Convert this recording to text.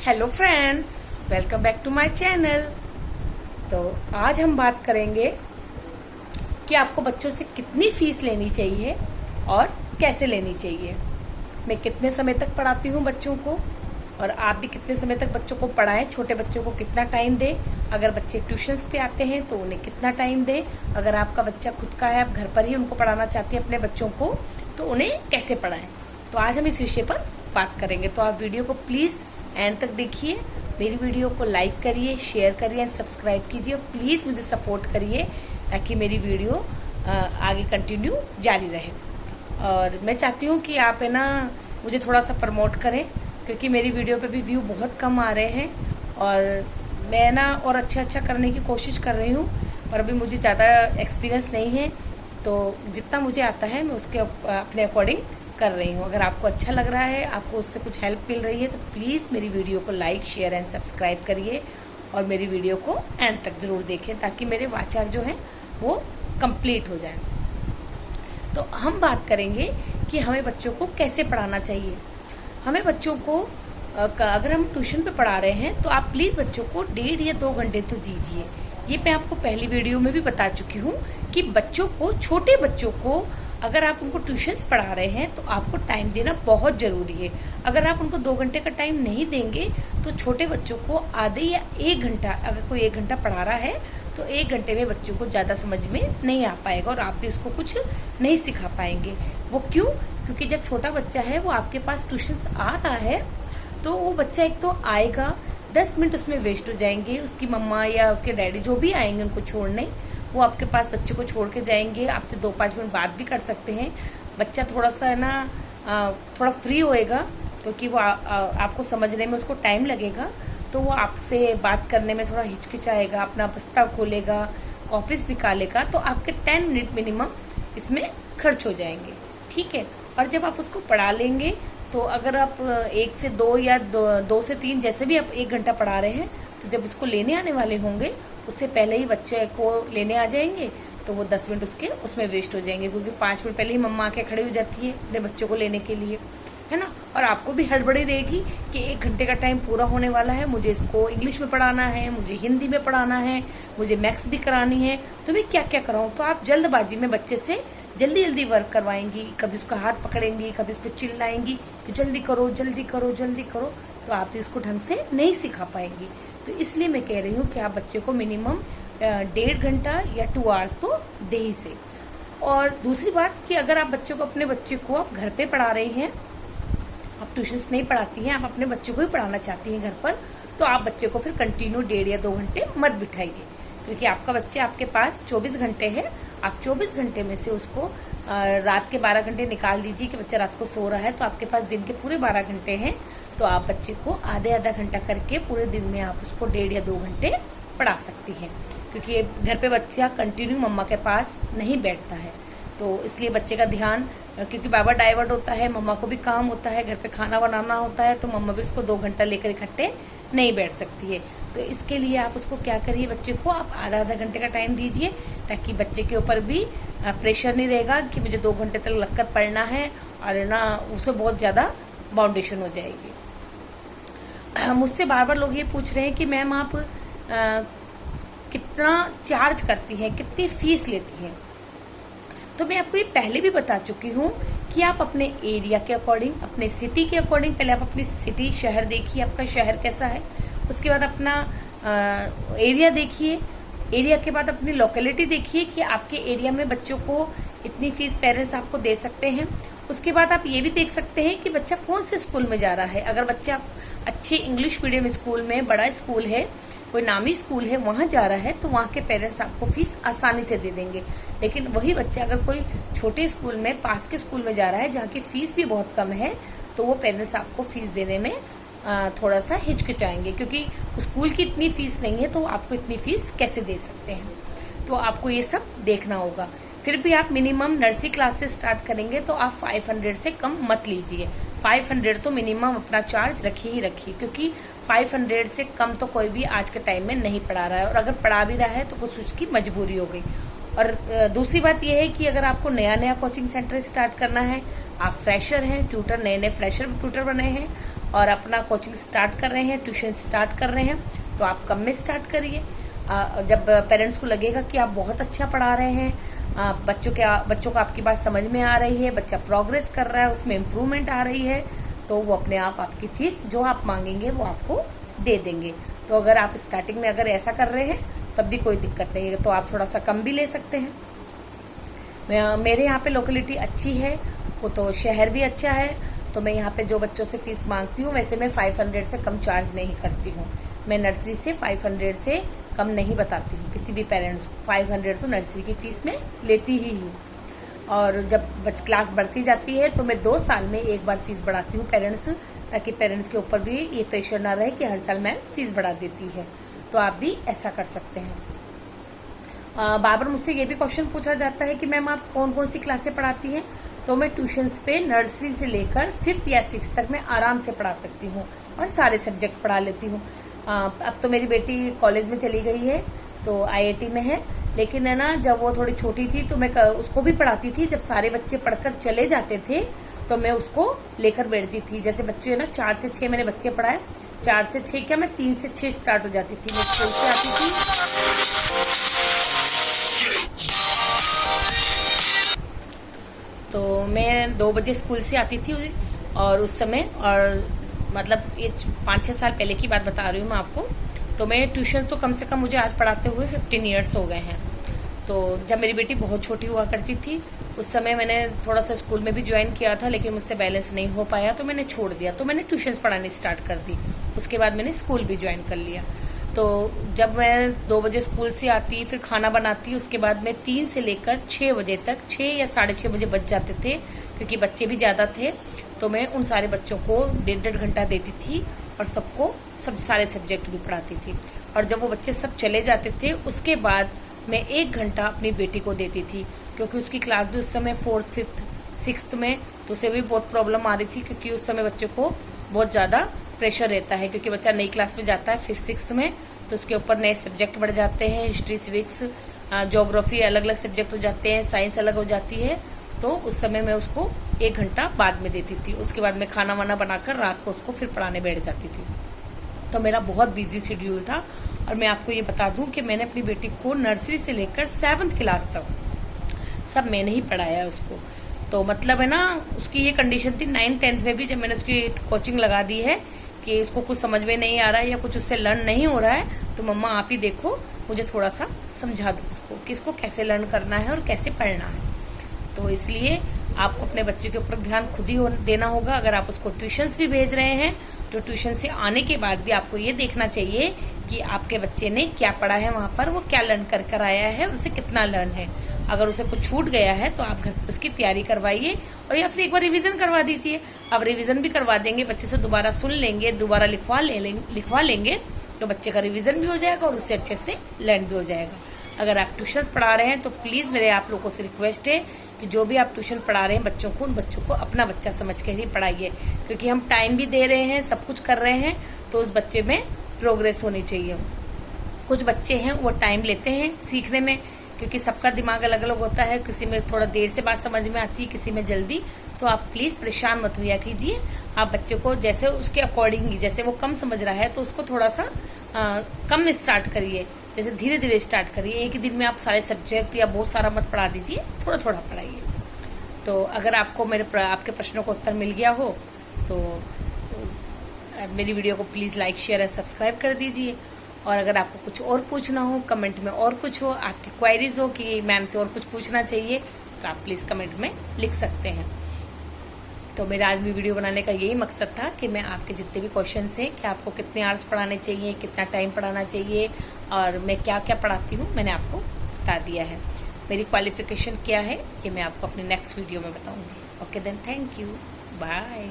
Hello friends, welcome back to my channel. तो आज हम बात करेंगे कि आपको बच्चों से कितनी फीस लेनी चाहिए और कैसे लेनी चाहिए। मैं कितने समय तक पढ़ाती हूँ बच्चों को और आप भी कितने समय तक बच्चों को पढ़ाएं। छोटे बच्चों को कितना टाइम दें, अगर बच्चे ट्यूशन्स पे आते हैं तो उन्हें कितना टाइम दें, अगर आपका बच्चा खुद का है, आप घर पर ही उनको पढ़ाना चाहते हैं अपने बच्चों को, तो उन्हें कैसे पढ़ाएं। तो आज हम इस विषय पर बात करेंगे। तो आप वीडियो को प्लीज एंड तक देखिए, मेरी वीडियो को लाइक करिए, शेयर करिए, सब्सक्राइब कीजिए और प्लीज मुझे सपोर्ट करिए ताकि मेरी वीडियो आगे कंटिन्यू जारी रहे। और मैं चाहती हूँ कि आप है ना मुझे थोड़ा सा प्रमोट करें, क्योंकि मेरी वीडियो पे भी व्यू बहुत कम आ रहे हैं और मैं ना और अच्छा करने की कोशिश कर रही हूँ, पर अभी मुझे ज़्यादा एक्सपीरियंस नहीं है। तो जितना मुझे आता है मैं उसके अपने अकॉर्डिंग कर रही हूँ। अगर आपको अच्छा लग रहा है, आपको उससे कुछ हेल्प मिल रही है, तो प्लीज़ मेरी वीडियो को लाइक, शेयर एंड सब्सक्राइब करिए और मेरी वीडियो को एंड तक जरूर देखें ताकि मेरे वाचार जो है वो कंप्लीट हो जाए। तो हम बात करेंगे कि हमें बच्चों को कैसे पढ़ाना चाहिए। हमें बच्चों को अगर हम ट्यूशन पे पढ़ा रहे हैं तो आप प्लीज बच्चों को 1.5 या 2 घंटे तो दीजिए। ये मैं आपको पहली वीडियो में भी बता चुकी हूँ कि बच्चों को, छोटे बच्चों को अगर आप उनको ट्यूशन्स पढ़ा रहे हैं तो आपको टाइम देना बहुत जरूरी है। अगर आप उनको 2 घंटे का टाइम नहीं देंगे तो छोटे बच्चों को आधे या 1 घंटा, अगर कोई 1 घंटा पढ़ा रहा है तो 1 घंटे में बच्चों को ज्यादा समझ में नहीं आ पाएगा और आप भी उसको कुछ नहीं सिखा पाएंगे। वो क्यों? क्योंकि जब छोटा बच्चा है वो आपके पास ट्यूशन्स आ रहा है तो वो बच्चा एक तो आएगा, 10 मिनट उसमें वेस्ट हो जाएंगे, उसकी मम्मा या उसके डैडी जो भी आएंगे उनको छोड़ने, वो आपके पास बच्चे को छोड़ के जाएंगे, आपसे 2-5 मिनट बात भी कर सकते हैं। बच्चा थोड़ा सा है ना थोड़ा फ्री होएगा, क्योंकि वो आपको समझने में उसको टाइम लगेगा, तो वो आपसे बात करने में थोड़ा हिचकिचाएगा, अपना बस्ता खोलेगा, कॉपीज निकालेगा, तो आपके 10 मिनट मिनिमम इसमें खर्च हो जाएंगे। ठीक है। और जब आप उसको पढ़ा लेंगे तो अगर आप 1 से 2 या 2 से 3 जैसे भी आप 1 घंटा पढ़ा रहे हैं, तो जब इसको लेने आने वाले होंगे उससे पहले ही बच्चे को लेने आ जाएंगे, तो वो 10 मिनट उसमें वेस्ट हो जाएंगे, क्योंकि 5 मिनट पहले ही मम्मा आके खड़ी हो जाती है अपने बच्चों को लेने के लिए, है ना। और आपको भी हड़बड़ी रहेगी कि 1 घंटे का टाइम पूरा होने वाला है, मुझे इसको इंग्लिश में पढ़ाना है, मुझे हिंदी में पढ़ाना है, मुझे मैथ्स भी करानी है, तो मैं क्या क्या कराऊं। तो आप जल्दबाजी में बच्चे से जल्दी वर्क करवाएंगी, कभी उसका हाथ पकड़ेंगी, कभी उस पर चिल्लाएंगी कि जल्दी करो जल्दी करो जल्दी करो, तो आप इसको ढंग से नहीं सिखा पाएंगी। तो इसलिए मैं कह रही हूँ कि आप बच्चे को मिनिमम 1.5 घंटा या 2 आवर्स तो दे ही से। और दूसरी बात कि अगर आप बच्चों को, अपने बच्चे को आप घर पे पढ़ा रहे हैं, आप ट्यूशन्स नहीं पढ़ाती हैं, आप अपने बच्चे को ही पढ़ाना चाहती हैं घर पर, तो आप बच्चे को फिर कंटिन्यू 1.5 या 2 घंटे मत बिठाइए, क्योंकि आपका बच्चा आपके पास 24 घंटे है। आप 24 घंटे में से उसको रात के 12 घंटे निकाल दीजिए कि बच्चा रात को सो रहा है, तो आपके पास दिन के पूरे 12 घंटे हैं। तो आप बच्चे को आधा घंटा करके पूरे दिन में आप उसको 1.5 या 2 घंटे पढ़ा सकती हैं, क्योंकि घर पे बच्चा कंटिन्यू मम्मा के पास नहीं बैठता है, तो इसलिए बच्चे का ध्यान, क्योंकि बाबा डाइवर्ट होता है, मम्मा को भी काम होता है, घर पे खाना बनाना होता है, तो मम्मा भी उसको 2 घंटा लेकर इकट्ठे नहीं बैठ सकती है। तो इसके लिए आप उसको क्या करिए, बच्चे को आप आधा घंटे का टाइम दीजिए, ताकि बच्चे के ऊपर भी प्रेशर नहीं रहेगा कि मुझे 2 घंटे तक लगकर पढ़ना है, और ना उसमें बहुत ज्यादा बाउंडेशन हो जाएगी। मुझसे बार लोग ये पूछ रहे हैं कि मैम आप कितना चार्ज करती हैं, कितनी फीस लेती हैं। तो मैं आपको ये पहले भी बता चुकी हूँ कि आप अपने एरिया के अकॉर्डिंग, अपने सिटी के अकॉर्डिंग, पहले आप अपनी सिटी, शहर देखिए, आपका शहर कैसा है, उसके बाद अपना एरिया देखिए, एरिया के बाद अपनी लोकेलिटी देखिए कि आपके एरिया में बच्चों को इतनी फीस पेरेंट्स आपको दे सकते हैं। उसके बाद आप ये भी देख सकते हैं कि बच्चा कौन से स्कूल में जा रहा है। अगर बच्चा अच्छे इंग्लिश मीडियम स्कूल में, बड़ा स्कूल है, कोई नामी स्कूल है, वहां जा रहा है, तो वहां के पेरेंट्स आपको फीस आसानी से दे देंगे। लेकिन वही बच्चा अगर कोई छोटे स्कूल में, पास के स्कूल में जा रहा है, जहाँ की फीस भी बहुत कम है, तो वो पेरेंट्स आपको फीस देने में थोड़ा सा हिचकिचाएंगे, क्योंकि स्कूल की इतनी फीस नहीं है, तो आपको इतनी फीस कैसे दे सकते हैं। तो आपको ये सब देखना होगा। फिर भी आप मिनिमम नर्सरी क्लास से स्टार्ट करेंगे तो आप 500 से कम मत लीजिए। 500 तो मिनिमम अपना चार्ज रखिए ही रखिए, क्योंकि 500 से कम तो कोई भी आज के टाइम में नहीं पढ़ा रहा है, और अगर पढ़ा भी रहा है तो कुछ उसकी मजबूरी हो गई। और दूसरी बात यह है कि अगर आपको नया कोचिंग सेंटर स्टार्ट करना है, आप फ्रेशर हैं, ट्यूटर, नए फ्रेशर ट्यूटर बने हैं, और अपना कोचिंग स्टार्ट कर रहे हैं, ट्यूशन स्टार्ट कर रहे हैं, तो आप कम में स्टार्ट करिए। जब पेरेंट्स को लगेगा कि आप बहुत अच्छा पढ़ा रहे हैं, बच्चों को आपकी बात समझ में आ रही है, बच्चा प्रोग्रेस कर रहा है, उसमें इम्प्रूवमेंट आ रही है, तो वो अपने आप आपकी फीस जो आप मांगेंगे वो आपको दे देंगे। तो अगर आप स्टार्टिंग में अगर ऐसा कर रहे हैं तब भी कोई दिक्कत नहीं है, तो आप थोड़ा सा कम भी ले सकते हैं। मेरे यहाँ पे लोकेलिटी अच्छी है, वो तो शहर भी अच्छा है, तो मैं यहाँ पे जो बच्चों से फीस मांगती हूँ, वैसे मैं 500 से कम चार्ज नहीं करती हूँ। मैं नर्सरी से 500 से कम नहीं बताती हूँ किसी भी पेरेंट्स को। 500 तो नर्सरी की फीस में लेती ही हूँ, और जब क्लास बढ़ती जाती है तो मैं 2 साल में एक बार फीस बढ़ाती हूँ पेरेंट्स, ताकि पेरेंट्स के ऊपर भी ये प्रेशर ना रहे कि हर साल मैं फीस बढ़ा देती है। तो आप भी ऐसा कर सकते हैं। बार बार मुझसे ये भी क्वेश्चन पूछा जाता है कि मैम आप कौन कौन सी क्लासें पढ़ाती हैं, तो मैं ट्यूशन्स पे नर्सरी से लेकर 5th या 6th तक मैं आराम से पढ़ा सकती हूँ और सारे सब्जेक्ट पढ़ा लेती हूँ। अब तो मेरी बेटी कॉलेज में चली गई है, तो IIT में है, लेकिन है ना, जब वो थोड़ी छोटी थी तो मैं उसको भी पढ़ाती थी। जब सारे बच्चे पढ़कर चले जाते थे तो मैं उसको लेकर बैठती थी। जैसे बच्चे है ना, 4 से 6 मैंने बच्चे पढ़ाए, 4 से 6 क्या, मैं 3 से 6 स्टार्ट हो जाती थी। मैं स्कूल से आती थी, तो मैं 2 बजे स्कूल से आती थी, और उस समय, और मतलब ये 5-6 साल पहले की बात बता रही हूँ मैं आपको। तो मैं ट्यूशन तो कम से कम मुझे आज पढ़ाते हुए 15 ईयर्स हो गए हैं। तो जब मेरी बेटी बहुत छोटी हुआ करती थी, उस समय मैंने थोड़ा सा स्कूल में भी ज्वाइन किया था, लेकिन मुझसे बैलेंस नहीं हो पाया, तो मैंने छोड़ दिया। तो मैंने ट्यूशन्स पढ़ानी स्टार्ट कर दी, उसके बाद मैंने स्कूल भी ज्वाइन कर लिया। तो जब मैं 2 बजे स्कूल से आती, फिर खाना बनाती, उसके बाद मैं 3 से लेकर 6 बजे तक, 6 या 6:30 बजे बच जाते थे, क्योंकि बच्चे भी ज़्यादा थे, तो मैं उन सारे बच्चों को 1.5 घंटा देती थी और सबको सारे सब्जेक्ट भी पढ़ाती थी। और जब वो बच्चे सब चले जाते थे, उसके बाद मैं 1 घंटा अपनी बेटी को देती थी, क्योंकि उसकी क्लास भी उस समय 4th, 5th, 6th में, तो उसे भी बहुत प्रॉब्लम आ रही थी, क्योंकि उस समय बच्चों को बहुत ज़्यादा प्रेशर रहता है, क्योंकि बच्चा नई क्लास में जाता है, फिर 6th में, तो उसके ऊपर नए सब्जेक्ट बढ़ जाते हैं, हिस्ट्री, सिविक्स, ज्योग्राफी, अलग अलग सब्जेक्ट हो जाते हैं, साइंस अलग हो जाती है। तो उस समय मैं उसको 1 घंटा बाद में देती थी। उसके बाद मैं खाना वाना बनाकर रात को उसको फिर पढ़ाने बैठ जाती थी। तो मेरा बहुत बिजी शेड्यूल था। और मैं आपको ये बता दूं कि मैंने अपनी बेटी को नर्सरी से लेकर 7th क्लास तक सब मैंने ही पढ़ाया उसको। तो मतलब है ना, उसकी ये कंडीशन थी 9th 10th में भी, जब मैंने उसकी कोचिंग लगा दी है कि उसको कुछ समझ में नहीं आ रहा है या कुछ उससे लर्न नहीं हो रहा है, तो मम्मा आप ही देखो, मुझे थोड़ा सा समझा दो उसको कि इसको कैसे लर्न करना है और कैसे पढ़ना है। तो इसलिए आपको अपने बच्चे के ऊपर ध्यान खुद ही देना होगा। अगर आप उसको ट्यूशन्स भी भेज रहे हैं, तो ट्यूशन से आने के बाद भी आपको ये देखना चाहिए कि आपके बच्चे ने क्या पढ़ा है, वहां पर वो क्या लर्न कर आया है और उसे कितना लर्न है। अगर उसे कुछ छूट गया है तो आप घर पर उसकी तैयारी करवाइए, और या फिर एक बार रिवीजन करवा दीजिए। आप रिवीजन भी करवा देंगे, बच्चे से दोबारा सुन लेंगे, दोबारा लिखवा लेंगे, तो बच्चे का रिवीजन भी हो जाएगा और उससे अच्छे से लर्न भी हो जाएगा। अगर आप ट्यूशन्स पढ़ा रहे हैं तो प्लीज़ मेरे आप लोगों से रिक्वेस्ट है कि जो भी आप ट्यूशन पढ़ा रहे हैं बच्चों को, उन बच्चों को अपना बच्चा समझ कर ही पढ़ाइए, क्योंकि हम टाइम भी दे रहे हैं, सब कुछ कर रहे हैं, तो उस बच्चे में प्रोग्रेस होनी चाहिए। कुछ बच्चे हैं वो टाइम लेते हैं सीखने में, क्योंकि सबका दिमाग अलग अलग होता है, किसी में थोड़ा देर से बात समझ में आती है, किसी में जल्दी। तो आप प्लीज़ परेशान मत होया कीजिए। आप बच्चे को जैसे उसके अकॉर्डिंग, जैसे वो कम समझ रहा है तो उसको थोड़ा सा कम स्टार्ट करिए, जैसे धीरे धीरे स्टार्ट करिए। एक ही दिन में आप सारे सब्जेक्ट या बहुत सारा मत पढ़ा दीजिए, थोड़ा थोड़ा पढ़ाइए। तो अगर आपको आपके प्रश्नों का उत्तर मिल गया हो तो मेरी वीडियो को please like, share and subscribe कर दीजिए। और अगर आपको कुछ और पूछना हो, कमेंट में और कुछ हो, आपकी क्वेरीज हो कि मैम से और कुछ पूछना चाहिए, तो आप प्लीज़ कमेंट में लिख सकते हैं। तो मेरा आज भी वीडियो बनाने का यही मकसद था कि मैं आपके जितने भी क्वेश्चंस हैं कि आपको कितने आवर्स पढ़ाने चाहिए, कितना टाइम पढ़ाना चाहिए और मैं क्या क्या पढ़ाती हूँ, मैंने आपको बता दिया है। मेरी क्वालिफिकेशन क्या है ये मैं आपको अपनी नेक्स्ट वीडियो में बताऊँगी। Okay then, thank you, bye.